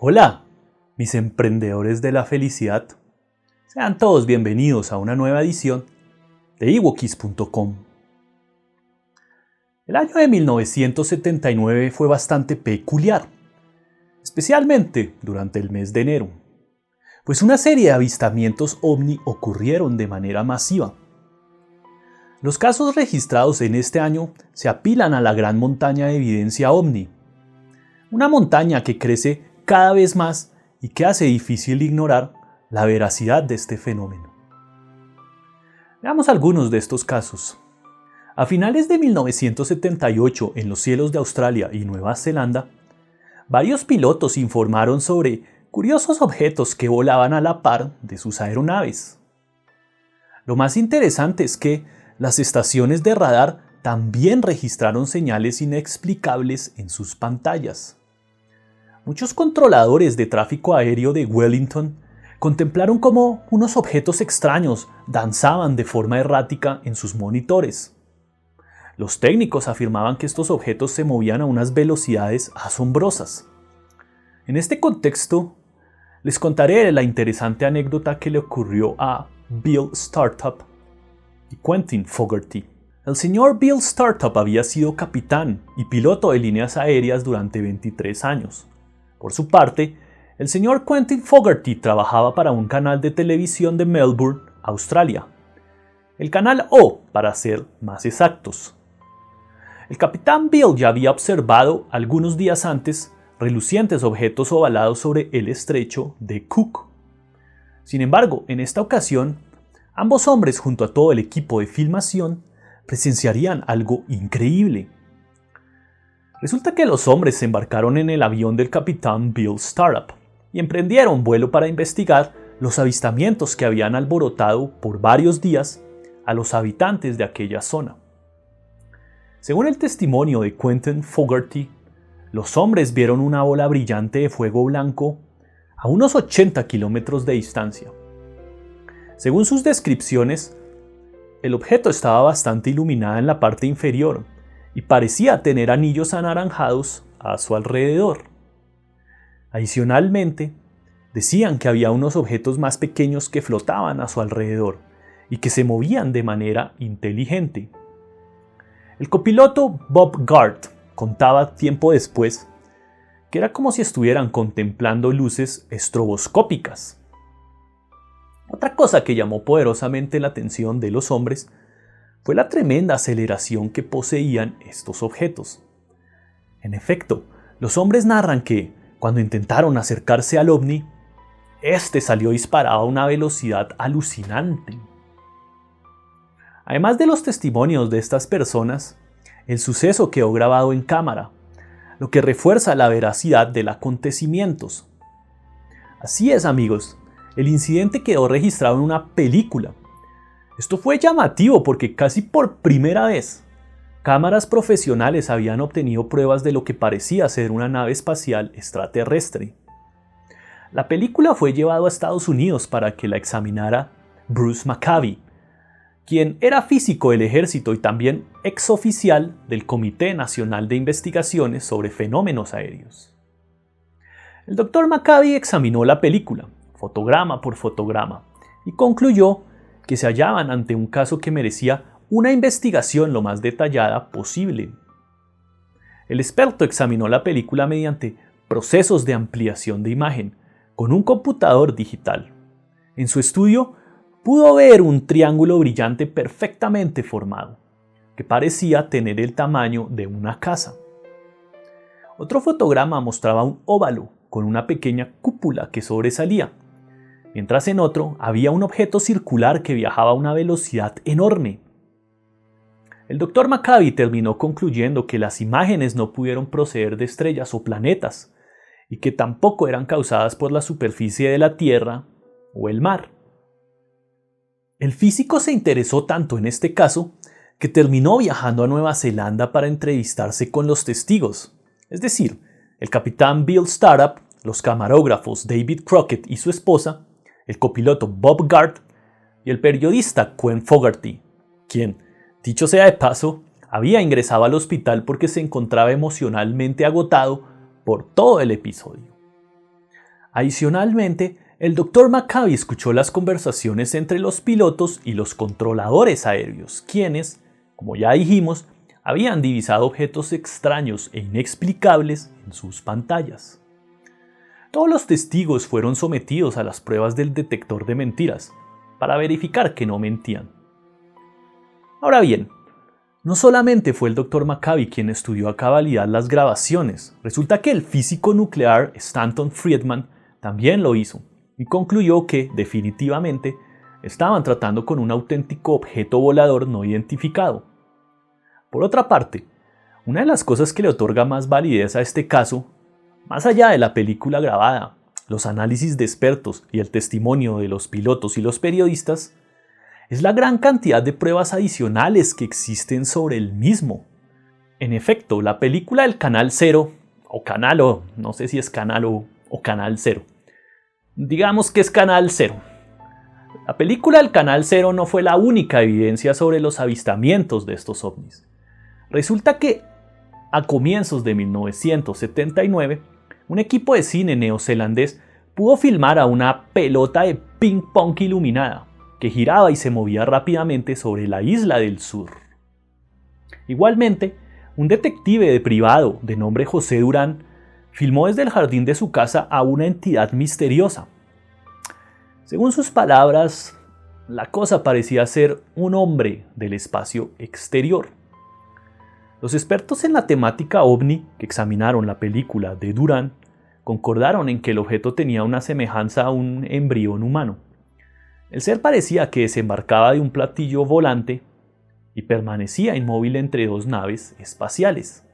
Hola, mis emprendedores de la felicidad. Sean todos bienvenidos a una nueva edición de ewokis.com. El año de 1979 fue bastante peculiar, especialmente durante el mes de enero, pues una serie de avistamientos ovni ocurrieron de manera masiva. Los casos registrados en este año se apilan a la gran montaña de evidencia ovni, una montaña que crece cada vez más y que hace difícil ignorar la veracidad de este fenómeno. Veamos algunos de estos casos. A finales de 1978, en los cielos de Australia y Nueva Zelanda, varios pilotos informaron sobre curiosos objetos que volaban a la par de sus aeronaves. Lo más interesante es que las estaciones de radar también registraron señales inexplicables en sus pantallas. Muchos controladores de tráfico aéreo de Wellington contemplaron cómo unos objetos extraños danzaban de forma errática en sus monitores. Los técnicos afirmaban que estos objetos se movían a unas velocidades asombrosas. En este contexto, les contaré la interesante anécdota que le ocurrió a Bill Startup y Quentin Fogarty. El señor Bill Startup había sido capitán y piloto de líneas aéreas durante 23 años. Por su parte, el señor Quentin Fogarty trabajaba para un canal de televisión de Melbourne, Australia. El canal O, para ser más exactos. El capitán Bill ya había observado algunos días antes relucientes objetos ovalados sobre el estrecho de Cook. Sin embargo, en esta ocasión, ambos hombres junto a todo el equipo de filmación presenciarían algo increíble. Resulta que los hombres se embarcaron en el avión del capitán Bill Startup y emprendieron vuelo para investigar los avistamientos que habían alborotado por varios días a los habitantes de aquella zona. Según el testimonio de Quentin Fogarty, los hombres vieron una bola brillante de fuego blanco a unos 80 kilómetros de distancia. Según sus descripciones, el objeto estaba bastante iluminado en la parte inferior y parecía tener anillos anaranjados a su alrededor. Adicionalmente, decían que había unos objetos más pequeños que flotaban a su alrededor y que se movían de manera inteligente. El copiloto Bob Gart contaba tiempo después que era como si estuvieran contemplando luces estroboscópicas. Otra cosa que llamó poderosamente la atención de los hombres fue la tremenda aceleración que poseían estos objetos. En efecto, los hombres narran que, cuando intentaron acercarse al ovni, este salió disparado a una velocidad alucinante. Además de los testimonios de estas personas, el suceso quedó grabado en cámara, lo que refuerza la veracidad de los acontecimientos. Así es, amigos, el incidente quedó registrado en una película. Esto fue llamativo porque casi por primera vez, cámaras profesionales habían obtenido pruebas de lo que parecía ser una nave espacial extraterrestre. La película fue llevada a Estados Unidos para que la examinara Bruce Maccabee, quien era físico del ejército y también exoficial del Comité Nacional de Investigaciones sobre Fenómenos Aéreos. El Dr. Maccabee examinó la película, fotograma por fotograma, y concluyó que se hallaban ante un caso que merecía una investigación lo más detallada posible. El experto examinó la película mediante procesos de ampliación de imagen con un computador digital. En su estudio pudo ver un triángulo brillante perfectamente formado, que parecía tener el tamaño de una casa. Otro fotograma mostraba un óvalo con una pequeña cúpula que sobresalía, mientras en otro había un objeto circular que viajaba a una velocidad enorme. El Dr. Maccabee terminó concluyendo que las imágenes no pudieron proceder de estrellas o planetas, y que tampoco eran causadas por la superficie de la Tierra o el mar. El físico se interesó tanto en este caso que terminó viajando a Nueva Zelanda para entrevistarse con los testigos, es decir, el capitán Bill Startup, los camarógrafos David Crockett y su esposa, el copiloto Bob Gart y el periodista Quentin Fogarty, quien, dicho sea de paso, había ingresado al hospital porque se encontraba emocionalmente agotado por todo el episodio. Adicionalmente, el Dr. McCabe escuchó las conversaciones entre los pilotos y los controladores aéreos, quienes, como ya dijimos, habían divisado objetos extraños e inexplicables en sus pantallas. Todos los testigos fueron sometidos a las pruebas del detector de mentiras para verificar que no mentían. Ahora bien, no solamente fue el Dr. McCabe quien estudió a cabalidad las grabaciones, resulta que el físico nuclear Stanton Friedman también lo hizo y concluyó que, definitivamente, estaban tratando con un auténtico objeto volador no identificado. Por otra parte, una de las cosas que le otorga más validez a este caso, más allá de la película grabada, los análisis de expertos y el testimonio de los pilotos y los periodistas, es la gran cantidad de pruebas adicionales que existen sobre el mismo. En efecto, la película del Canal Cero, o Canal O, no sé si es Canal O o Canal Cero. Digamos que es Canal Cero. La película del Canal Cero no fue la única evidencia sobre los avistamientos de estos ovnis. Resulta que, a comienzos de 1979, un equipo de cine neozelandés pudo filmar a una pelota de ping-pong iluminada que giraba y se movía rápidamente sobre la isla del sur. Igualmente, un detective de privado de nombre José Durán filmó desde el jardín de su casa a una entidad misteriosa. Según sus palabras, la cosa parecía ser un hombre del espacio exterior. Los expertos en la temática ovni que examinaron la película de Durán concordaron en que el objeto tenía una semejanza a un embrión humano. El ser parecía que desembarcaba de un platillo volante y permanecía inmóvil entre dos naves espaciales.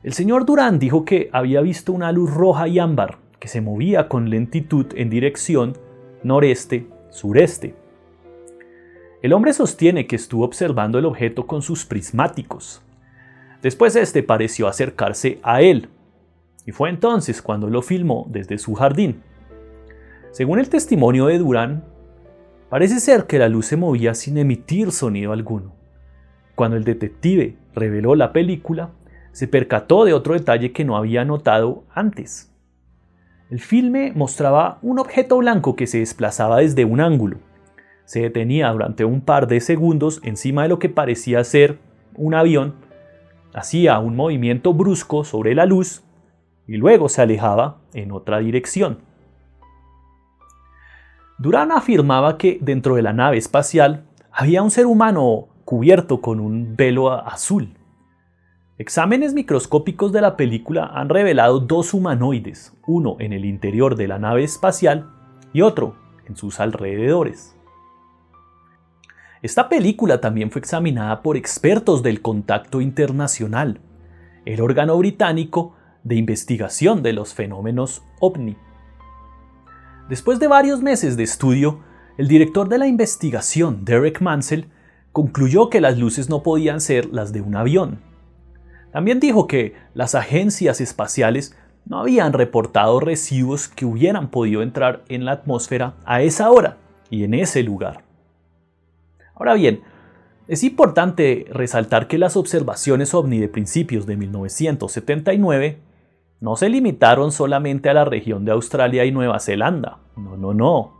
El señor Durán dijo que había visto una luz roja y ámbar que se movía con lentitud en dirección noreste-sureste. El hombre sostiene que estuvo observando el objeto con sus prismáticos. Después este pareció acercarse a él, y fue entonces cuando lo filmó desde su jardín. Según el testimonio de Durán, parece ser que la luz se movía sin emitir sonido alguno. Cuando el detective reveló la película, se percató de otro detalle que no había notado antes. El filme mostraba un objeto blanco que se desplazaba desde un ángulo. Se detenía durante un par de segundos encima de lo que parecía ser un avión, hacía un movimiento brusco sobre la luz y luego se alejaba en otra dirección. Durán afirmaba que dentro de la nave espacial había un ser humano cubierto con un velo azul. Exámenes microscópicos de la película han revelado dos humanoides, uno en el interior de la nave espacial y otro en sus alrededores. Esta película también fue examinada por expertos del Contacto Internacional, el órgano británico de investigación de los fenómenos OVNI. Después de varios meses de estudio, el director de la investigación, Derek Mansell, concluyó que las luces no podían ser las de un avión. También dijo que las agencias espaciales no habían reportado residuos que hubieran podido entrar en la atmósfera a esa hora y en ese lugar. Ahora bien, es importante resaltar que las observaciones OVNI de principios de 1979 no se limitaron solamente a la región de Australia y Nueva Zelanda. No.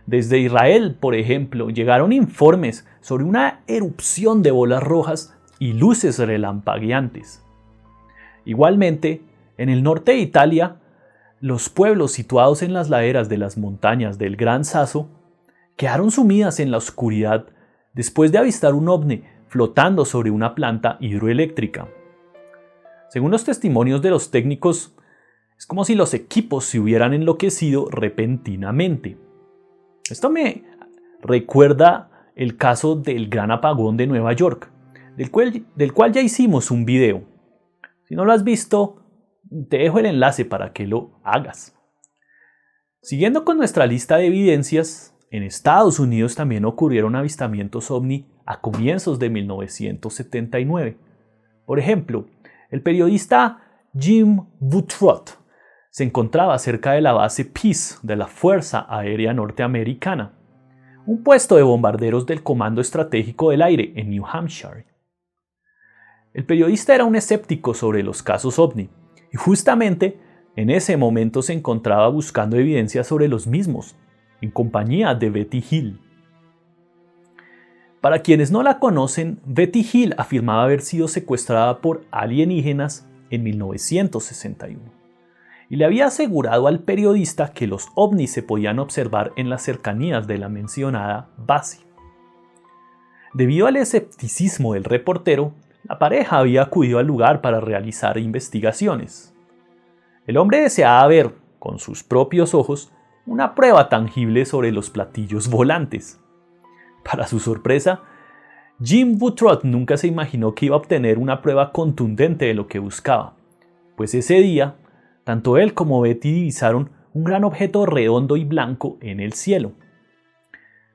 Desde Israel, por ejemplo, llegaron informes sobre una erupción de bolas rojas y luces relampagueantes. Igualmente, en el norte de Italia, los pueblos situados en las laderas de las montañas del Gran Sasso quedaron sumidas en la oscuridad después de avistar un ovni flotando sobre una planta hidroeléctrica. Según los testimonios de los técnicos, es como si los equipos se hubieran enloquecido repentinamente. Esto me recuerda el caso del gran apagón de Nueva York, del cual ya hicimos un video. Si no lo has visto, te dejo el enlace para que lo hagas. Siguiendo con nuestra lista de evidencias, en Estados Unidos también ocurrieron avistamientos OVNI a comienzos de 1979. Por ejemplo, el periodista Jim Buttrot se encontraba cerca de la base Peace de la Fuerza Aérea Norteamericana, un puesto de bombarderos del Comando Estratégico del Aire en New Hampshire. El periodista era un escéptico sobre los casos OVNI y justamente en ese momento se encontraba buscando evidencia sobre los mismos, en compañía de Betty Hill. Para quienes no la conocen, Betty Hill afirmaba haber sido secuestrada por alienígenas en 1961 y le había asegurado al periodista que los ovnis se podían observar en las cercanías de la mencionada base. Debido al escepticismo del reportero, la pareja había acudido al lugar para realizar investigaciones. El hombre deseaba ver, con sus propios ojos, una prueba tangible sobre los platillos volantes. Para su sorpresa, Jim Buttrot nunca se imaginó que iba a obtener una prueba contundente de lo que buscaba, pues ese día, tanto él como Betty divisaron un gran objeto redondo y blanco en el cielo.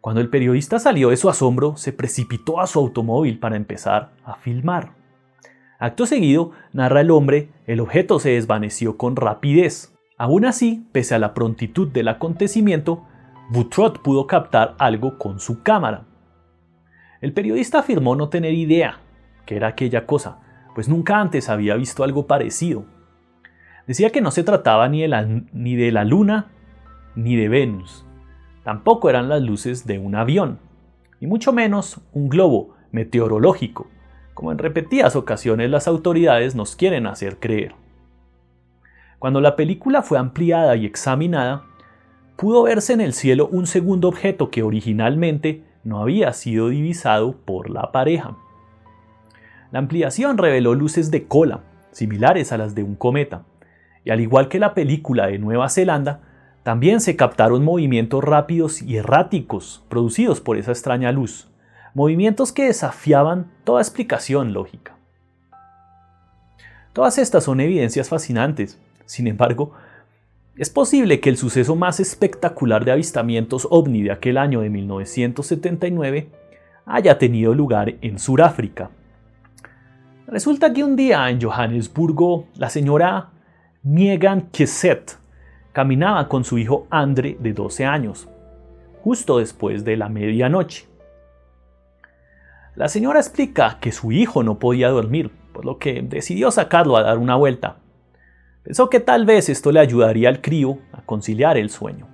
Cuando el periodista salió de su asombro, se precipitó a su automóvil para empezar a filmar. Acto seguido, narra el hombre, el objeto se desvaneció con rapidez. Aún así, pese a la prontitud del acontecimiento, Buttrot pudo captar algo con su cámara. El periodista afirmó no tener idea qué era aquella cosa, pues nunca antes había visto algo parecido. Decía que no se trataba ni de la Luna ni de Venus. Tampoco eran las luces de un avión, y mucho menos un globo meteorológico, como en repetidas ocasiones las autoridades nos quieren hacer creer. Cuando la película fue ampliada y examinada, pudo verse en el cielo un segundo objeto que originalmente no había sido divisado por la pareja. La ampliación reveló luces de cola, similares a las de un cometa, y al igual que la película de Nueva Zelanda, también se captaron movimientos rápidos y erráticos producidos por esa extraña luz, movimientos que desafiaban toda explicación lógica. Todas estas son evidencias fascinantes. Sin embargo, es posible que el suceso más espectacular de avistamientos ovni de aquel año de 1979 haya tenido lugar en Sudáfrica. Resulta que un día en Johannesburgo, la señora Megan Kesseth caminaba con su hijo Andre de 12 años, justo después de la medianoche. La señora explica que su hijo no podía dormir, por lo que decidió sacarlo a dar una vuelta. Pensó que tal vez esto le ayudaría al crío a conciliar el sueño.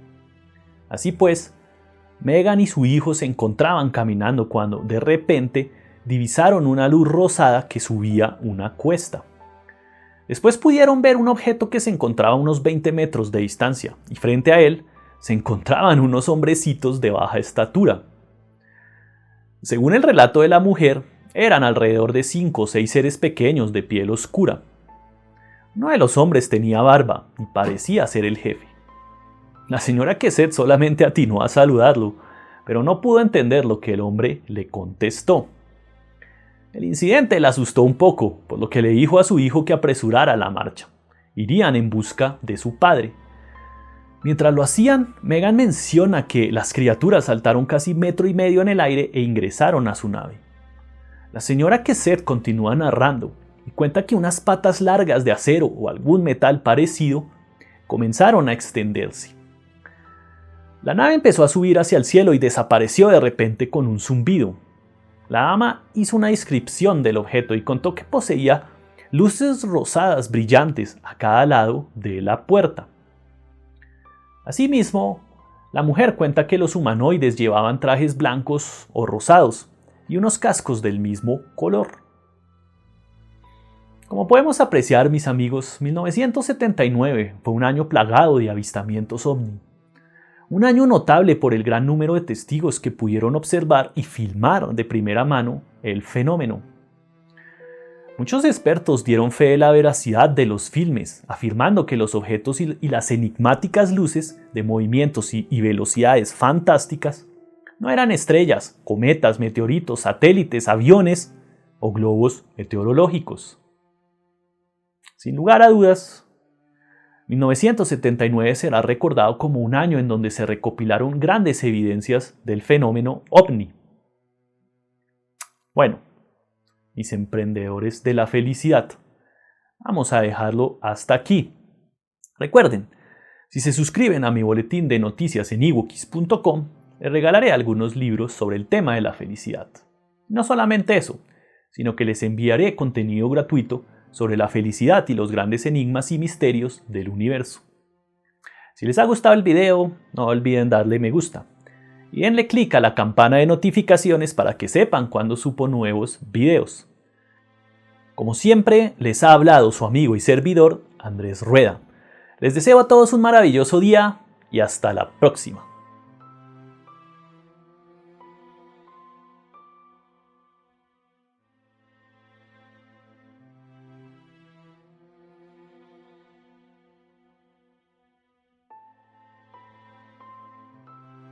Así pues, Megan y su hijo se encontraban caminando cuando, de repente, divisaron una luz rosada que subía una cuesta. Después pudieron ver un objeto que se encontraba a unos 20 metros de distancia, y frente a él se encontraban unos hombrecitos de baja estatura. Según el relato de la mujer, eran alrededor de 5 o 6 seres pequeños de piel oscura. Uno de los hombres tenía barba y parecía ser el jefe. La señora Kesseth solamente atinó a saludarlo, pero no pudo entender lo que el hombre le contestó. El incidente la asustó un poco, por lo que le dijo a su hijo que apresurara la marcha. Irían en busca de su padre. Mientras lo hacían, Megan menciona que las criaturas saltaron casi 1,5 metros en el aire e ingresaron a su nave. La señora Kesseth continúa narrando y cuenta que unas patas largas de acero o algún metal parecido comenzaron a extenderse. La nave empezó a subir hacia el cielo y desapareció de repente con un zumbido. La dama hizo una descripción del objeto y contó que poseía luces rosadas brillantes a cada lado de la puerta. Asimismo, la mujer cuenta que los humanoides llevaban trajes blancos o rosados y unos cascos del mismo color. Como podemos apreciar, mis amigos, 1979 fue un año plagado de avistamientos ovni. Un año notable por el gran número de testigos que pudieron observar y filmar de primera mano el fenómeno. Muchos expertos dieron fe de la veracidad de los filmes, afirmando que los objetos y las enigmáticas luces de movimientos y velocidades fantásticas no eran estrellas, cometas, meteoritos, satélites, aviones o globos meteorológicos. Sin lugar a dudas, 1979 será recordado como un año en donde se recopilaron grandes evidencias del fenómeno ovni. Bueno, mis emprendedores de la felicidad, vamos a dejarlo hasta aquí. Recuerden, si se suscriben a mi boletín de noticias en ebookis.com, les regalaré algunos libros sobre el tema de la felicidad. No solamente eso, sino que les enviaré contenido gratuito sobre la felicidad y los grandes enigmas y misterios del universo. Si les ha gustado el video, no olviden darle me gusta y denle clic a la campana de notificaciones para que sepan cuando subo nuevos videos. Como siempre, les ha hablado su amigo y servidor Andrés Rueda. Les deseo a todos un maravilloso día y hasta la próxima.